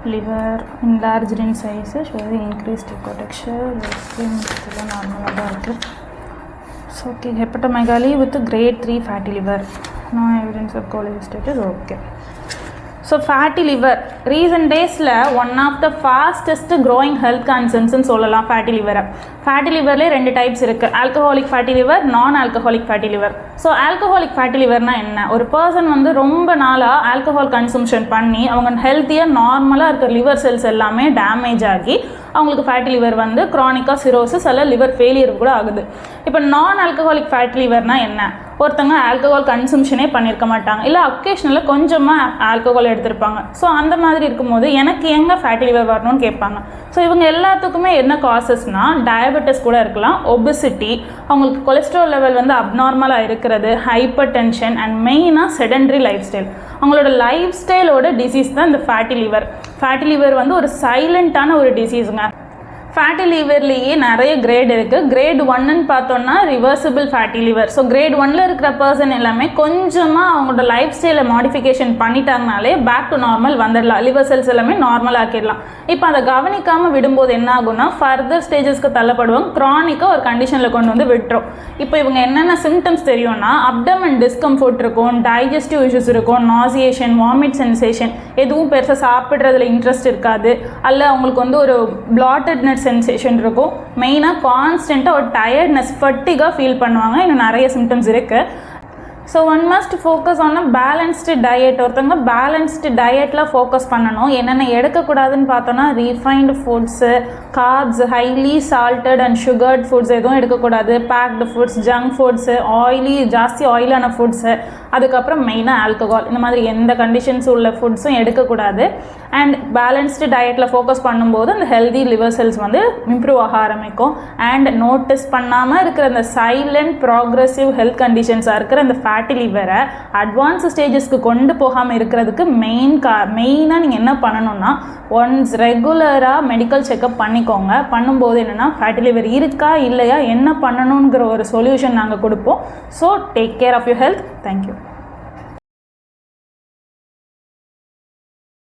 liver enlarged in size, showing increased echo texture, normal. So okay, hepatomegaly with grade 3 fatty liver, no evidence of cholecystitis. Okay. So fatty liver recent days one of the fastest growing health concerns in சொல்லலாம் fatty liver. Fatty liverல ரெண்டு types இருக்கு, alcoholic fatty liver, non alcoholic fatty liver. So alcoholic fatty liverனா என்ன? ஒரு person வந்து ரொம்ப நாளா alcohol consumption பண்ணி அவங்க ஹெல்த்தியா நார்மலா இருக்க லிவர் செல்ஸ் எல்லாமே டேமேஜ் ஆகி அவங்களுக்கு ஃபேட்டி லிவர் வந்து க்ரானிக்காக சிரோசிஸ் அல்ல லிவர் ஃபெயிலியர் கூட ஆகுது. இப்போ நான் ஆல்கஹாலிக் ஃபேட்டி லிவர்னா என்ன? ஒருத்தங்க ஆல்கஹால் கன்சம்ஷனே பண்ணியிருக்க மாட்டாங்க, இல்லை அக்கேஷனலாக கொஞ்சமாக ஆல்கஹால் எடுத்திருப்பாங்க. ஸோ அந்த மாதிரி இருக்கும்போது எனக்கு எங்கே ஃபேட்டி லிவர் வரணும்னு கேட்பாங்க. ஸோ இவங்க எல்லாத்துக்குமே என்ன காசஸ்னால் டயபெட்டிஸ் கூட இருக்கலாம், ஒபிசிட்டி, அவங்களுக்கு கொலஸ்ட்ரால் லெவல் வந்து அப்நார்மலாக இருக்கிறது, ஹைப்பர் டென்ஷன் அண்ட் மெயினாக செடென்ட்ரி லைஃப் ஸ்டைல். அவங்களோட லைஃப் ஸ்டைலோட டிசீஸ் தான் இந்த ஃபேட்டி லிவர். ஃபேட்டி லிவர் வந்து ஒரு சைலண்ட்டான ஒரு டிசீஸுங்க. ஃபேட்டி லிவர்லேயே நிறைய கிரேட் இருக்குது. கிரேட் 1ன்னு பார்த்தோன்னா reversible fatty liver. So grade 1ல் இருக்கிற பர்சன் எல்லாமே கொஞ்சமாக அவங்களோட லைஃப் ஸ்டைலை மாடிஃபிகேஷன் பண்ணிட்டாங்கனாலே பேக் டு நார்மல் வந்துடலாம், லிவர் செல்ஸ் எல்லாமே நார்மல் ஆக்கிடலாம். இப்போ அதை கவனிக்காமல் விடும்போது என்ன ஆகும்னா ஃபர்தர் ஸ்டேஜஸ்க்கு தள்ளப்படுவாங்க, க்ரானிக்காக ஒரு கண்டிஷனில் கொண்டு வந்து விட்டுரும். இப்போ இவங்க என்னென்ன சிம்டம்ஸ் தெரியும்னா அப்டமன் டிஸ்கம்ஃபர்ட் இருக்கும், டைஜஸ்டிவ் இஷ்யூஸ் இருக்கும், நாசியேஷன், வாமிட் சென்சேஷன், எதுவும் பெருசாக சாப்பிட்றதுல இன்ட்ரெஸ்ட் இருக்காது, அல்ல அவங்களுக்கு வந்து ஒரு பிளாட்டட்னஸ் சென்சேஷன் இருக்கும், மெயினாக கான்ஸ்டண்ட்டாக ஒரு டயர்ட்னஸ் ஃபட்டிகாக ஃபீல் பண்ணுவாங்க. இன்னும் நிறைய சிம்டம்ஸ் இருக்குது. So one must focus on a balanced diet. ஒருத்தவங்க பேலன்ஸ்டு டயட்டில் ஃபோக்கஸ் பண்ணணும். என்னென்ன எடுக்கக்கூடாதுன்னு பார்த்தோன்னா refined foods, carbs, highly salted and sugared foods எதுவும் எடுக்கக்கூடாது, பேக்டு ஃபுட்ஸ், ஜங்க் ஃபுட்ஸு, ஜாஸ்தி ஆயிலான ஃபுட்ஸு, அதுக்கப்புறம் மெயினாக ஆல்கஹால், இந்த மாதிரி எந்த கண்டிஷன்ஸ் உள்ள ஃபுட்ஸும் எடுக்கக்கூடாது. அண்ட் பேலன்ஸ்டு டயட்டில் ஃபோக்கஸ் பண்ணும்போது அந்த ஹெல்தி லிவர் செல்ஸ் வந்து இம்ப்ரூவ் ஆக ஆரம்பிக்கும். அண்ட் நோட்டீஸ் பண்ணாமல் இருக்கிற அந்த சைலண்ட் ப்ராக்ரெசிவ் ஹெல்த் கண்டிஷன்ஸாக இருக்கிற அந்த ஃபேட்டி லிவரை அட்வான்ஸ் ஸ்டேஜஸ்க்கு கொண்டு போகாமல் இருக்கிறதுக்கு மெயினாக நீங்கள் என்ன பண்ணணும்னா ஒன்ஸ் ரெகுலராக மெடிக்கல் செக்கப் பண்ணிக்கோங்க. பண்ணும்போது என்னென்னா ஃபேட்டி லிவர் இருக்கா இல்லையா, என்ன பண்ணணுங்கிற ஒரு சொல்யூஷன் நாங்கள் கொடுப்போம். So take care of your health. Thank you.